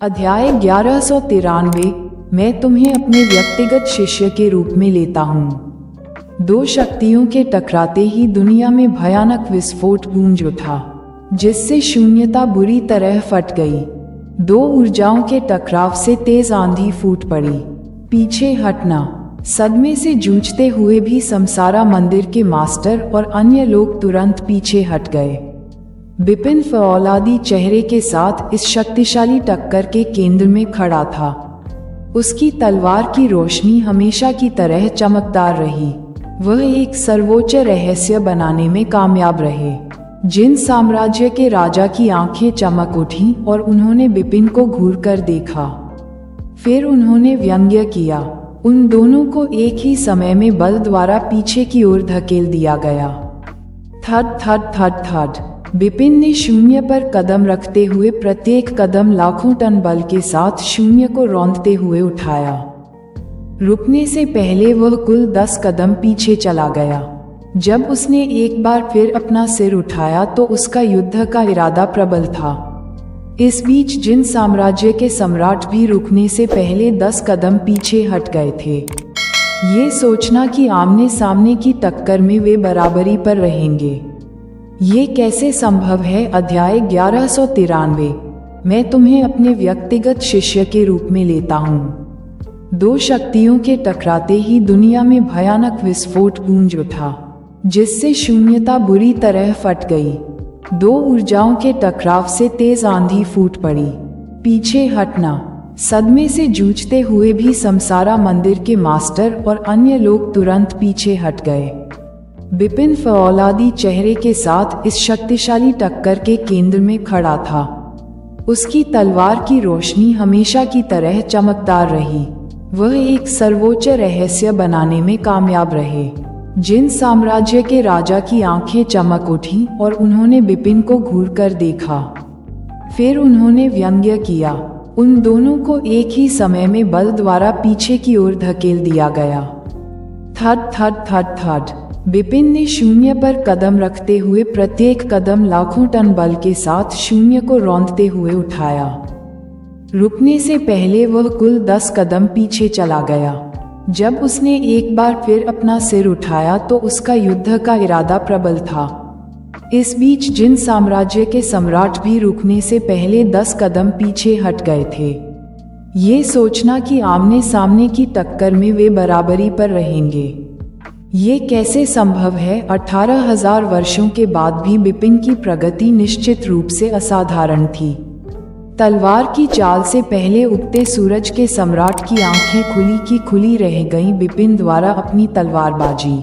अध्याय 1193। मैं तुम्हें अपने व्यक्तिगत शिष्य के रूप में लेता हूँ। दो शक्तियों के टकराते ही दुनिया में भयानक विस्फोट गूंज उठा, जिससे शून्यता बुरी तरह फट गई। दो ऊर्जाओं के टकराव से तेज आंधी फूट पड़ी। पीछे हटना। सदमे से जूझते हुए भी समसारा मंदिर के मास्टर और अन्य लोग तुरंत पीछे हट गए। बिपिन फौलादी चेहरे के साथ इस शक्तिशाली टक्कर के केंद्र में खड़ा था। उसकी तलवार की रोशनी हमेशा की तरह चमकदार रही। वह एक सर्वोच्च रहस्य बनाने में कामयाब रहे। जिन साम्राज्य के राजा की आंखें चमक उठीं और उन्होंने बिपिन को घूरकर देखा। फिर उन्होंने व्यंग्य किया। उन दोनों को एक ही समय में बल द्वारा पीछे की ओर धकेल दिया गया। थड थड थड थड। बिपिन ने शून्य पर कदम रखते हुए प्रत्येक कदम लाखों टन बल के साथ शून्य को रौंदते हुए उठाया। रुकने से पहले वह कुल 10 कदम पीछे चला गया। जब उसने एक बार फिर अपना सिर उठाया तो उसका युद्ध का इरादा प्रबल था। इस बीच जिन साम्राज्य के सम्राट भी रुकने से पहले 10 कदम पीछे हट गए थे, ये सोचना कि आमने सामने की टक्कर में वे बराबरी पर रहेंगे। ये कैसे संभव है? अध्याय 1193। मैं तुम्हें अपने व्यक्तिगत शिष्य के रूप में लेता हूँ। दो शक्तियों के टकराते ही दुनिया में भयानक विस्फोट गूंज उठा, जिससे शून्यता बुरी तरह फट गई। दो ऊर्जाओं के टकराव से तेज आंधी फूट पड़ी। पीछे हटना। सदमे से जूझते हुए भी समसारा मंदिर के मास्टर और अन्य लोग तुरंत पीछे हट गए। बिपिन फौलादी चेहरे के साथ इस शक्तिशाली टक्कर के केंद्र में खड़ा था। उसकी तलवार की रोशनी हमेशा की तरह चमकदार रही। वह एक सर्वोच्च रहस्य बनाने में कामयाब रहे। जिन साम्राज्य के राजा की आंखें चमक उठीं और उन्होंने बिपिन को घूरकर देखा। फिर उन्होंने व्यंग्य किया। उन दोनों को एक ही समय में बल द्वारा पीछे की ओर धकेल दिया गया। थड थड थड थड। बिपिन ने शून्य पर कदम रखते हुए प्रत्येक कदम लाखों टन बल के साथ शून्य को रौंदते हुए उठाया। रुकने से पहले वह कुल 10 कदम पीछे चला गया। जब उसने एक बार फिर अपना सिर उठाया तो उसका युद्ध का इरादा प्रबल था। इस बीच जिन साम्राज्य के सम्राट भी रुकने से पहले 10 कदम पीछे हट गए थे, ये सोचना कि आमने सामने की टक्कर में वे बराबरी पर रहेंगे। ये कैसे संभव है? 18,000 वर्षों के बाद भी बिपिन की प्रगति निश्चित रूप से असाधारण थी। तलवार की चाल से पहले उगते सूरज के सम्राट की आंखें खुली की खुली रह गईं। बिपिन द्वारा अपनी तलवारबाजी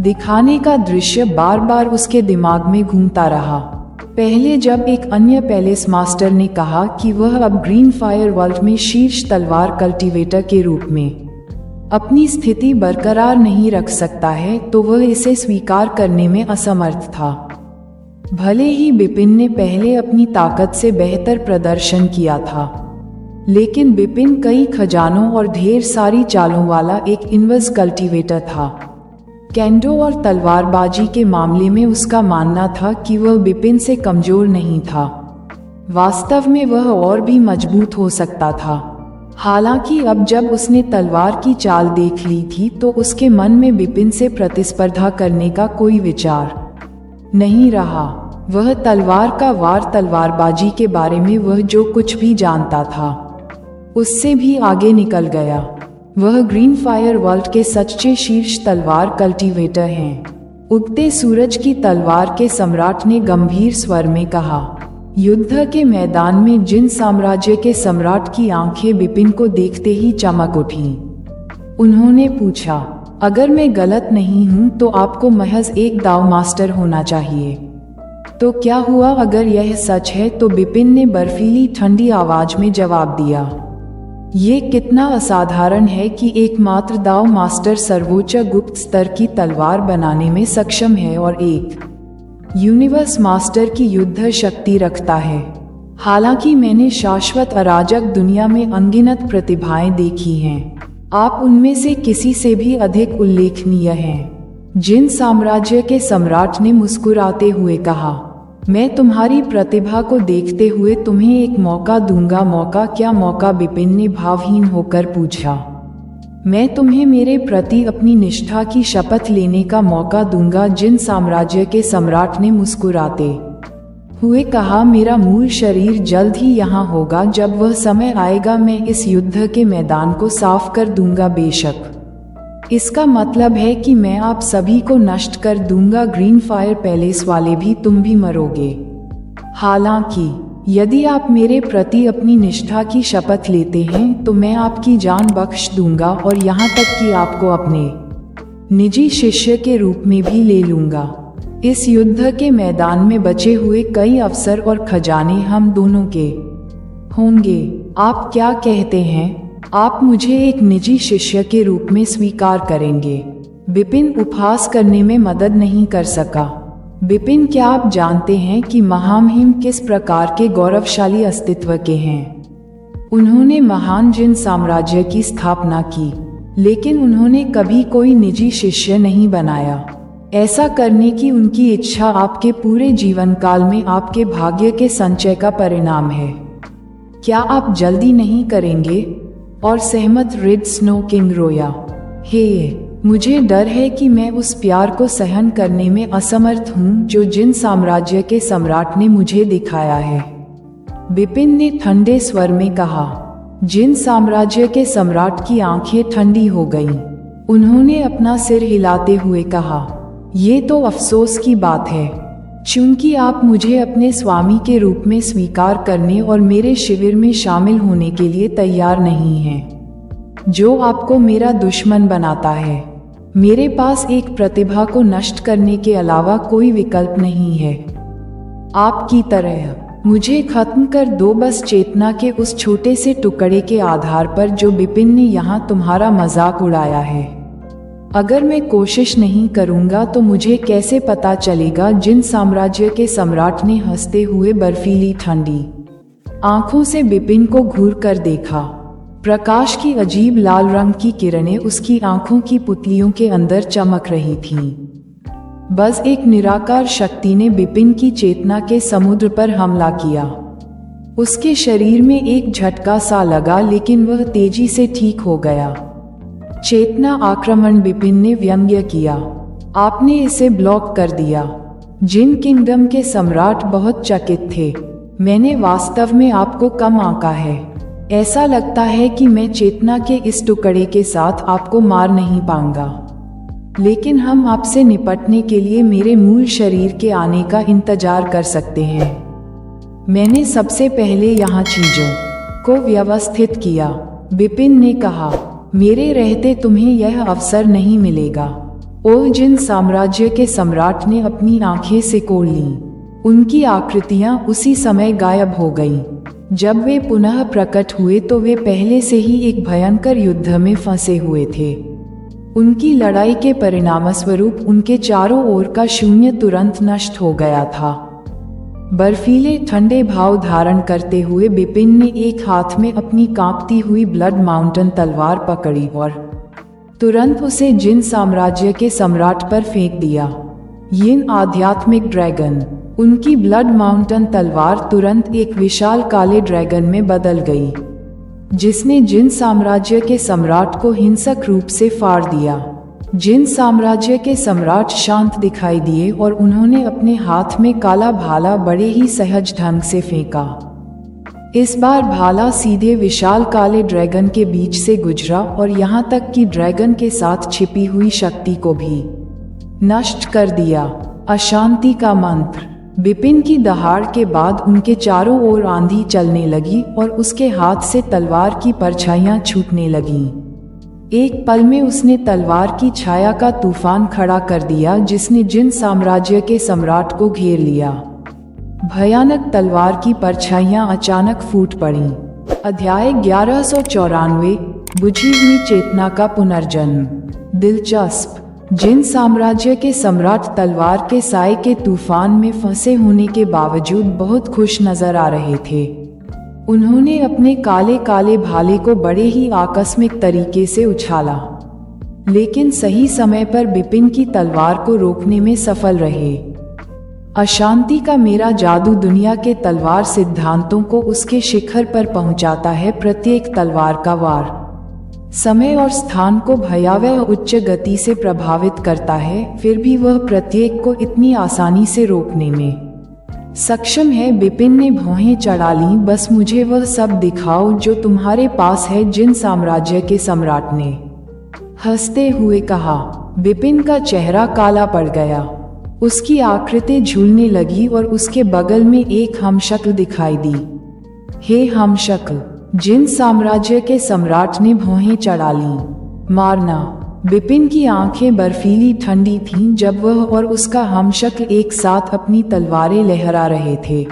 दिखाने का दृश्य बार बार उसके दिमाग में घूमता रहा। पहले जब एक अन्य पैलेस मास्टर ने कहा कि वह अब ग्रीन फायर वर्ल्ड में शीर्ष तलवार कल्टीवेटर के रूप में अपनी स्थिति बरकरार नहीं रख सकता है, तो वह इसे स्वीकार करने में असमर्थ था। भले ही बिपिन ने पहले अपनी ताकत से बेहतर प्रदर्शन किया था, लेकिन बिपिन कई खजानों और ढेर सारी चालों वाला एक इनवर्स कल्टीवेटर था। केंडो और तलवारबाजी के मामले में उसका मानना था कि वह बिपिन से कमजोर नहीं था। वास्तव में वह और भी मजबूत हो सकता था। हालांकि अब जब उसने तलवार की चाल देख ली थी तो उसके मन में बिपिन से प्रतिस्पर्धा करने का कोई विचार नहीं रहा। वह तलवार का वार, तलवारबाजी के बारे में वह जो कुछ भी जानता था, उससे भी आगे निकल गया। वह ग्रीन फायर वर्ल्ड के सच्चे शीर्ष तलवार कल्टीवेटर हैं। उगते सूरज की तलवार के सम्राट ने गंभीर स्वर में कहा। युद्ध के मैदान में जिन साम्राज्य के सम्राट की आंखें बिपिन को देखते ही चमक उठीं। उन्होंने पूछा, अगर मैं गलत नहीं हूं तो आपको महज एक दाव मास्टर होना चाहिए। तो क्या हुआ अगर यह सच है? तो बिपिन ने बर्फीली ठंडी आवाज में जवाब दिया, ये कितना असाधारण है कि एकमात्र दाव मास्टर सर्वोच्च गुप्त स्तर की तलवार बनाने में सक्षम है और एक यूनिवर्स मास्टर की युद्ध शक्ति रखता है। हालांकि मैंने शाश्वत अराजक दुनिया में अनगिनत प्रतिभाएं देखी हैं, आप उनमें से किसी से भी अधिक उल्लेखनीय हैं। जिन साम्राज्य के सम्राट ने मुस्कुराते हुए कहा। मैं तुम्हारी प्रतिभा को देखते हुए तुम्हें एक मौका दूंगा। मौका? क्या मौका? विपिन ने भावहीन होकर पूछा। मैं तुम्हें मेरे प्रति अपनी निष्ठा की शपथ लेने का मौका दूंगा। जिन साम्राज्य के सम्राट ने मुस्कुराते हुए कहा, मेरा मूल शरीर जल्द ही यहाँ होगा। जब वह समय आएगा मैं इस युद्ध के मैदान को साफ कर दूंगा। बेशक इसका मतलब है कि मैं आप सभी को नष्ट कर दूंगा। ग्रीन फायर पैलेस वाले भी, तुम भी मरोगे। हालांकि यदि आप मेरे प्रति अपनी निष्ठा की शपथ लेते हैं तो मैं आपकी जान बख्श दूंगा और यहाँ तक कि आपको अपने निजी शिष्य के रूप में भी ले लूंगा। इस युद्ध के मैदान में बचे हुए कई अवसर और खजाने हम दोनों के होंगे। आप क्या कहते हैं? आप मुझे एक निजी शिष्य के रूप में स्वीकार करेंगे? विपिन उपहास करने में मदद नहीं कर सका। विपिन, क्या आप जानते हैं कि महामहिम किस प्रकार के गौरवशाली अस्तित्व के हैं? उन्होंने महान जिन साम्राज्य की स्थापना की, लेकिन उन्होंने कभी कोई निजी शिष्य नहीं बनाया। ऐसा करने की उनकी इच्छा आपके पूरे जीवन काल में आपके भाग्य के संचय का परिणाम है। क्या आप जल्दी नहीं करेंगे? और सहमत रेड स्नो किंग रोया। हे, मुझे डर है कि मैं उस प्यार को सहन करने में असमर्थ हूँ जो जिन साम्राज्य के सम्राट ने मुझे दिखाया है। विपिन ने ठंडे स्वर में कहा। जिन साम्राज्य के सम्राट की आंखें ठंडी हो गईं। उन्होंने अपना सिर हिलाते हुए कहा, ये तो अफसोस की बात है, चूंकि आप मुझे अपने स्वामी के रूप में स्वीकार करने और मेरे शिविर में शामिल होने के लिए तैयार नहीं हैं, जो आपको मेरा दुश्मन बनाता है। मेरे पास एक प्रतिभा को नष्ट करने के अलावा कोई विकल्प नहीं है। आपकी तरह मुझे खत्म कर दो, बस चेतना के उस छोटे से टुकड़े के आधार पर जो विपिन ने यहाँ तुम्हारा मजाक उड़ाया है। अगर मैं कोशिश नहीं करूंगा तो मुझे कैसे पता चलेगा? जिन साम्राज्य के सम्राट ने हंसते हुए बर्फीली ठंडी आंखों से विपिन को घूर कर देखा। प्रकाश की अजीब लाल रंग की किरणें उसकी आंखों की पुतलियों के अंदर चमक रही थीं। बस एक निराकार शक्ति ने विपिन की चेतना के समुद्र पर हमला किया। उसके शरीर में एक झटका सा लगा, लेकिन वह तेजी से ठीक हो गया। चेतना आक्रमण, विपिन ने व्यंग्य किया। आपने इसे ब्लॉक कर दिया। जिन किंगडम के सम्राट बहुत चकित थे। मैंने वास्तव में आपको कम आंका है। ऐसा लगता है कि मैं चेतना के इस टुकड़े के साथ आपको मार नहीं पाऊंगा, लेकिन हम आपसे निपटने के लिए मेरे मूल शरीर के आने का इंतजार कर सकते हैं। मैंने सबसे पहले यहाँ चीजों को व्यवस्थित किया, विपिन ने कहा। मेरे रहते तुम्हें यह अवसर नहीं मिलेगा। ओह, जिन साम्राज्य के सम्राट ने अपनी आंखें सिकोड़ लीं। उनकी आकृतियां उसी समय गायब हो गईं। जब वे पुनः प्रकट हुए तो वे पहले से ही एक भयंकर युद्ध में फंसे हुए थे। उनकी लड़ाई के परिणामस्वरूप उनके चारों ओर का शून्य तुरंत नष्ट हो गया था। बर्फीले ठंडे भाव धारण करते हुए विपिन ने एक हाथ में अपनी कांपती हुई ब्लड माउंटेन तलवार पकड़ी और तुरंत उसे जिन साम्राज्य के सम्राट पर फेंक दिया। यिन आध्यात्मिक ड्रैगन। उनकी ब्लड माउंटेन तलवार तुरंत एक विशाल काले ड्रैगन में बदल गई, जिसने जिन साम्राज्य के सम्राट को हिंसक रूप से फाड़ दिया। जिन साम्राज्य के सम्राट शांत दिखाई दिए और उन्होंने अपने हाथ में काला भाला बड़े ही सहज ढंग से फेंका। इस बार भाला सीधे विशाल काले ड्रैगन के बीच से गुजरा और यहाँ तक कि ड्रैगन के साथ छिपी हुई शक्ति को भी नष्ट कर दिया। अशांति का मंत्र। विपिन की दहाड़ के बाद उनके चारों ओर आंधी चलने लगी और उसके हाथ से तलवार की परछाइयां छूटने लगीं। एक पल में उसने तलवार की छाया का तूफान खड़ा कर दिया, जिसने जिन साम्राज्य के सम्राट को घेर लिया। भयानक तलवार की परछाइयां अचानक फूट पड़ीं। अध्याय 1194। बुझी हुई चेतना का पुनर्जन्म। दिलचस्प। जिन साम्राज्य के सम्राट तलवार के साए के तूफान में फंसे होने के बावजूद बहुत खुश नजर आ रहे थे। उन्होंने अपने काले काले भाले को बड़े ही आकस्मिक तरीके से उछाला, लेकिन सही समय पर विपिन की तलवार को रोकने में सफल रहे। अशांति का मेरा जादू दुनिया के तलवार सिद्धांतों को उसके शिखर पर पहुंचाता है। प्रत्येक तलवार का वार समय और स्थान को भयावह उच्च गति से प्रभावित करता है, फिर भी वह प्रत्येक को इतनी आसानी से रोकने में सक्षम है। विपिन ने भौहें चढ़ा लीं। बस मुझे वह सब दिखाओ जो तुम्हारे पास है, जिन साम्राज्य के सम्राट ने हंसते हुए कहा। विपिन का चेहरा काला पड़ गया, उसकी आकृति झूलने लगी और उसके बगल में एक हमशक्ल दिखाई दी। हे हमशक्ल, जिन साम्राज्य के सम्राट ने भौहें चढ़ा लीं, मारना। विपिन की आंखें बर्फीली ठंडी थीं जब वह और उसका हमशक्ल एक साथ अपनी तलवारें लहरा रहे थे।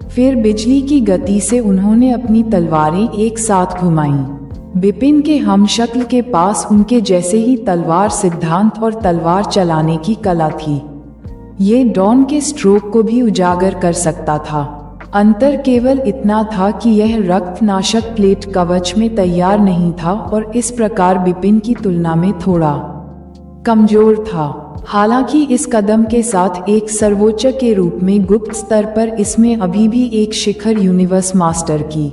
फिर बिजली की गति से उन्होंने अपनी तलवारें एक साथ घुमाईं। विपिन के हमशक्ल के पास उनके जैसे ही तलवार सिद्धांत और तलवार चलाने की कला थी। ये डॉन के स्ट्रोक को भी उजागर कर सकता था। अंतर केवल इतना था कि यह रक्तनाशक प्लेट कवच में तैयार नहीं था और इस प्रकार विपिन की तुलना में थोड़ा कमजोर था। हालांकि इस कदम के साथ एक सर्वोच्च के रूप में गुप्त स्तर पर इसमें अभी भी एक शिखर यूनिवर्स मास्टर की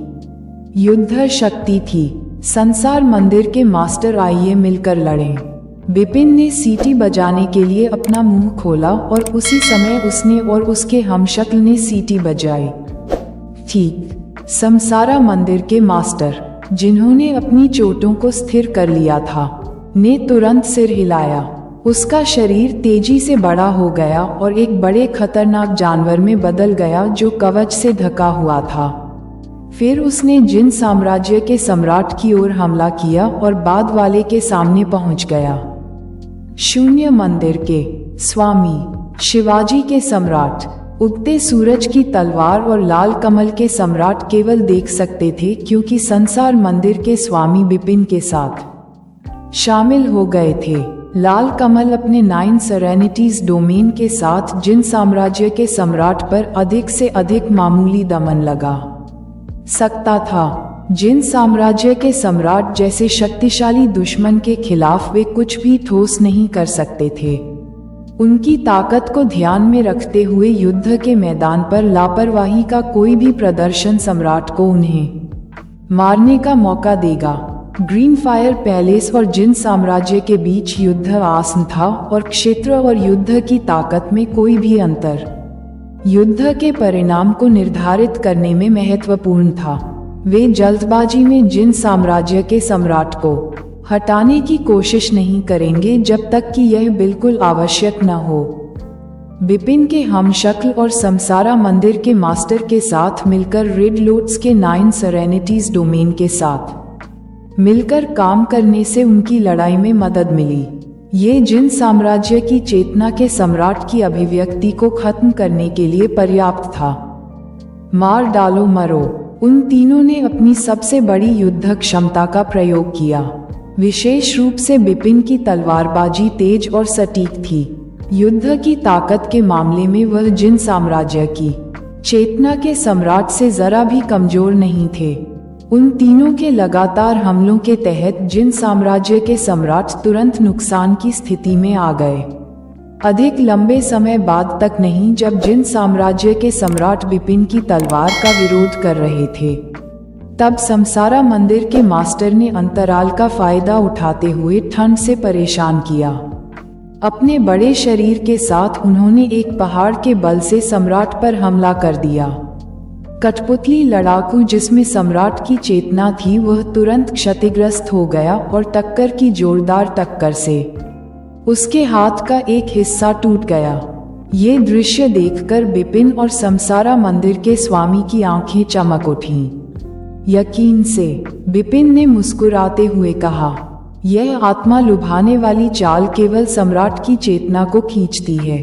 युद्ध शक्ति थी। संसार मंदिर के मास्टर, आइए मिलकर लड़ें। विपिन ने सीटी बजाने के लिए अपना मुंह खोला और उसी समय उसने और उसके हमशक्ल ने सीटी बजाई। ठीक समसारा मंदिर के मास्टर, जिन्होंने अपनी चोटों को स्थिर कर लिया था, ने तुरंत सिर हिलाया। उसका शरीर तेजी से बड़ा हो गया और एक बड़े खतरनाक जानवर में बदल गया जो कवच से ढका हुआ था। फिर उसने जिन साम्राज्य के सम्राट की ओर हमला किया और बाद वाले के सामने पहुंच गया। शून्य मंदिर के स्वामी, शिवाजी के सम्राट, उगते सूरज की तलवार और लाल कमल के सम्राट केवल देख सकते थे, क्योंकि संसार मंदिर के स्वामी विपिन के साथ शामिल हो गए थे। लाल कमल अपने 9 सेरेनिटीज डोमेन के साथ जिन साम्राज्य के सम्राट पर अधिक से अधिक मामूली दमन लगा सकता था। जिन साम्राज्य के सम्राट जैसे शक्तिशाली दुश्मन के खिलाफ वे कुछ भी ठोस नहीं कर सकते थे। उनकी ताकत को ध्यान में रखते हुए युद्ध के मैदान पर लापरवाही का कोई भी प्रदर्शन सम्राट को उन्हें मारने का मौका देगा। ग्रीन फायर पैलेस और जिन साम्राज्य के बीच युद्ध आसन था और क्षेत्र और युद्ध की ताकत में कोई भी अंतर युद्ध के परिणाम को निर्धारित करने में महत्वपूर्ण था। वे जल्दबाजी में जिन साम्राज्य के सम्राट को हटाने की कोशिश नहीं करेंगे जब तक कि यह बिल्कुल आवश्यक न हो। विपिन के हमशक्ल और समसारा मंदिर के मास्टर के साथ मिलकर रेड लोट्स के 9 सेरेनिटीज डोमेन के साथ मिलकर काम करने से उनकी लड़ाई में मदद मिली। ये जिन साम्राज्य की चेतना के सम्राट की अभिव्यक्ति को खत्म करने के लिए पर्याप्त था। मार डालो मरो। उन तीनों ने अपनी सबसे बड़ी युद्ध क्षमता का प्रयोग किया। विशेष रूप से विपिन की तलवारबाजी तेज और सटीक थी। युद्ध की ताकत के मामले में वह जिन साम्राज्य की चेतना के सम्राट से जरा भी कमजोर नहीं थे। उन तीनों के लगातार हमलों के तहत जिन साम्राज्य के सम्राट तुरंत नुकसान की स्थिति में आ गए। अधिक लंबे समय बाद तक नहीं, जब जिन साम्राज्य के सम्राट विपिन की तलवार का विरोध कर रहे थे, तब समसारा मंदिर के मास्टर ने अंतराल का फायदा उठाते हुए ठंड से परेशान किया। अपने बड़े शरीर के साथ उन्होंने एक पहाड़ के बल से सम्राट पर हमला कर दिया। कठपुतली लड़ाकू जिसमें सम्राट की चेतना थी, वह तुरंत क्षतिग्रस्त हो गया और टक्कर की जोरदार टक्कर से उसके हाथ का एक हिस्सा टूट गया। ये दृश्य देखकर विपिन और समसारा मंदिर के स्वामी की आंखें चमक उठीं। यकीन से विपिन ने मुस्कुराते हुए कहा, यह आत्मा लुभाने वाली चाल केवल सम्राट की चेतना को खींचती है,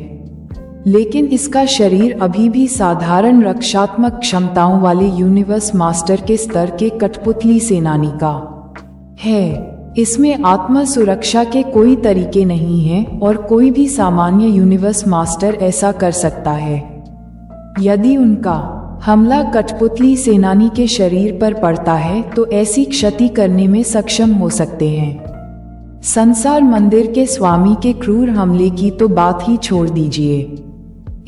लेकिन इसका शरीर अभी भी साधारण रक्षात्मक क्षमताओं वाले यूनिवर्स मास्टर के स्तर के कठपुतली सेनानी का है। इसमें आत्म सुरक्षा के कोई तरीके नहीं हैं और कोई भी सामान्य यूनिवर्स मास्टर ऐसा कर सकता है। यदि उनका हमला कठपुतली सेनानी के शरीर पर पड़ता है तो ऐसी क्षति करने में सक्षम हो सकते हैं। संसार मंदिर के स्वामी के क्रूर हमले की तो बात ही छोड़ दीजिए।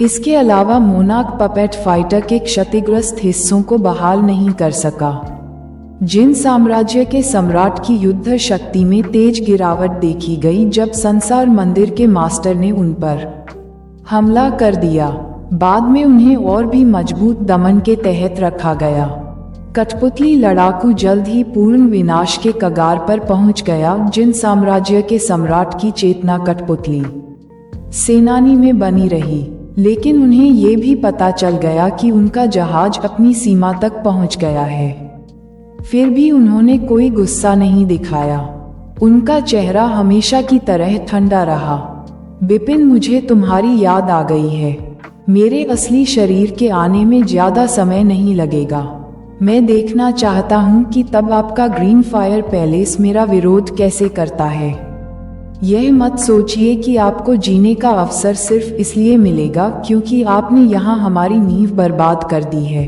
इसके अलावा मोनार्क पपेट फाइटर के क्षतिग्रस्त हिस्सों को बहाल नहीं कर सका। जिन साम्राज्य के सम्राट की युद्ध शक्ति में तेज गिरावट देखी गई जब संसार मंदिर के मास्टर ने उन पर हमला कर दिया। बाद में उन्हें और भी मजबूत दमन के तहत रखा गया। कठपुतली लड़ाकू जल्द ही पूर्ण विनाश के कगार पर पहुंच गया। जिन साम्राज्य के सम्राट की चेतना कठपुतली सेनानी में बनी रही, लेकिन उन्हें ये भी पता चल गया कि उनका जहाज अपनी सीमा तक पहुंच गया है। फिर भी उन्होंने कोई गुस्सा नहीं दिखाया। उनका चेहरा हमेशा की तरह ठंडा रहा। बिपिन, मुझे तुम्हारी याद आ गई है। मेरे असली शरीर के आने में ज्यादा समय नहीं लगेगा। मैं देखना चाहता हूँ कि तब आपका ग्रीन फायर पैलेस मेरा विरोध कैसे करता है। यह मत सोचिए कि आपको जीने का अवसर सिर्फ इसलिए मिलेगा क्योंकि आपने यहाँ हमारी नींव बर्बाद कर दी है।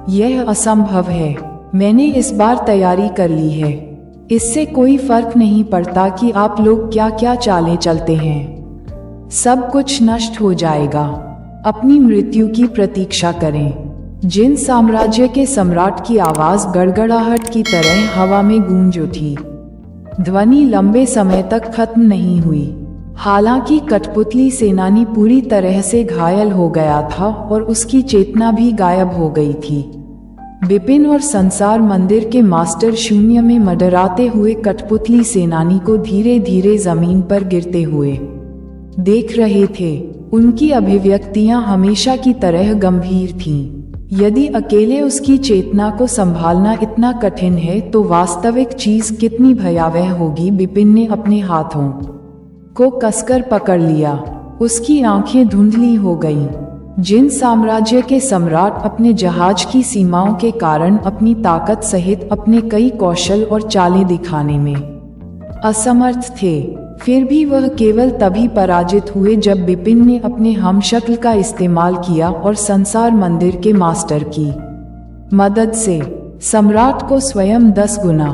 यह असंभव है। मैंने इस बार तैयारी कर ली है। इससे कोई फर्क नहीं पड़ता कि आप लोग क्या क्या चालें चलते हैं। सब कुछ नष्ट हो जाएगा। अपनी मृत्यु की प्रतीक्षा करें। जिन साम्राज्य के सम्राट की आवाज गड़गड़ाहट की तरह हवा में गूंज उठी। ध्वनि लंबे समय तक खत्म नहीं हुई। हालांकि कठपुतली सेनानी पूरी तरह से घायल हो गया था और उसकी चेतना भी गायब हो गई थी। बिपिन और संसार मंदिर के मास्टर शून्य में मडराते हुए कठपुतली सेनानी को धीरे धीरे जमीन पर गिरते हुए देख रहे थे। उनकी अभिव्यक्तियां हमेशा की तरह गंभीर थीं। यदि अकेले उसकी चेतना को संभालना इतना कठिन है तो वास्तविक चीज कितनी भयावह होगी। बिपिन ने अपने हाथों को कसकर पकड़ लिया। उसकी आंखें धुंधली हो गईं। जिन साम्राज्य के सम्राट अपने जहाज की सीमाओं के कारण अपनी ताकत सहित अपने कई कौशल और चालें दिखाने में असमर्थ थे, फिर भी वह केवल तभी पराजित हुए जब बिपिन ने अपने हमशक्ल का इस्तेमाल किया और संसार मंदिर के मास्टर की मदद से सम्राट को स्वयं 10 गुना,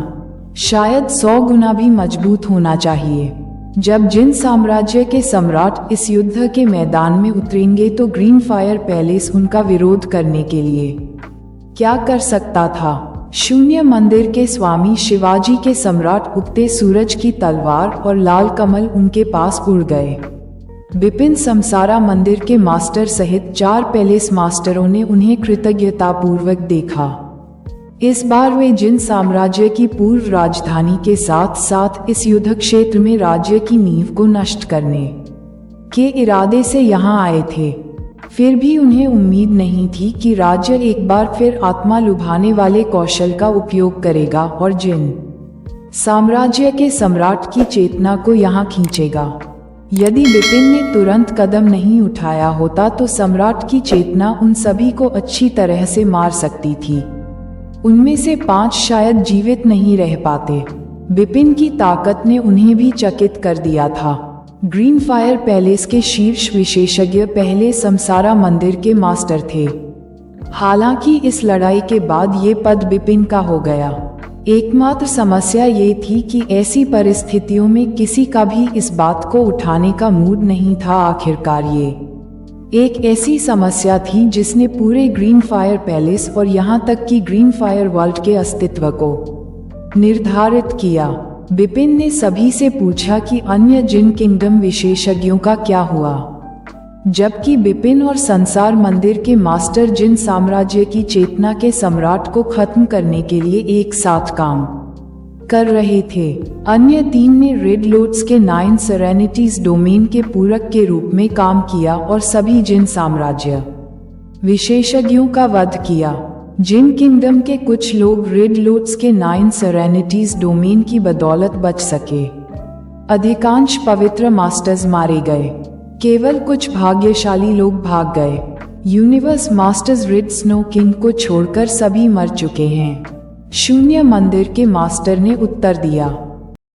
शायद 100 गुना भी मजबूत होना चाहिए। जब जिन साम्राज्य के सम्राट इस युद्ध के मैदान में उतरेंगे तो ग्रीन फायर पैलेस उनका विरोध करने के लिए क्या कर सकता था। शून्य मंदिर के स्वामी शिवाजी के सम्राट उगते सूरज की तलवार और लाल कमल उनके पास उड़ गए। बिपिन समसारा मंदिर के मास्टर सहित 4 पैलेस मास्टरों ने उन्हें कृतज्ञतापूर्वक देखा। इस बार वे जिन साम्राज्य की पूर्व राजधानी के साथ साथ इस युद्ध क्षेत्र में राज्य की नींव को नष्ट करने के इरादे से यहाँ आए थे। फिर भी उन्हें उम्मीद नहीं थी कि राज्य एक बार फिर आत्मा लुभाने वाले कौशल का उपयोग करेगा और जिन साम्राज्य के सम्राट की चेतना को यहाँ खींचेगा। यदि बिपिन ने तुरंत कदम नहीं उठाया होता तो सम्राट की चेतना उन सभी को अच्छी तरह से मार सकती थी। उनमें से 5 शायद जीवित नहीं रह पाते। बिपिन की ताकत ने उन्हें भी चकित कर दिया था। ग्रीन फायर पैलेस के शीर्ष विशेषज्ञ पहले समसारा मंदिर के मास्टर थे। हालांकि इस लड़ाई के बाद ये पद बिपिन का हो गया। एकमात्र समस्या ये थी कि ऐसी परिस्थितियों में किसी का भी इस बात को उठाने का मूड नहीं था। आखिरकार ये एक ऐसी समस्या थी जिसने पूरे ग्रीन फायर पैलेस और यहाँ तक कि ग्रीन फायर वर्ल्ड के अस्तित्व को निर्धारित किया। बिपिन ने सभी से पूछा कि अन्य जिन किंगडम विशेषज्ञों का क्या हुआ, जबकि बिपिन और संसार मंदिर के मास्टर जिन साम्राज्य की चेतना के सम्राट को खत्म करने के लिए एक साथ काम कर रहे थे। अन्य 3 ने रेड लोट्स के 9 सेरेनिटीज डोमेन के पूरक के रूप में काम किया और सभी जिन साम्राज्य विशेषज्ञों का वध किया। जिन किंगडम के कुछ लोग रेड लोट्स के 9 सेरेनिटीज डोमेन की बदौलत बच सके। अधिकांश पवित्र मास्टर्स मारे गए। केवल कुछ भाग्यशाली लोग भाग गए। Universe masters red snow king को छोड़कर सभी मर चुके हैं। शून्य मंदिर के मास्टर ने उत्तर दिया।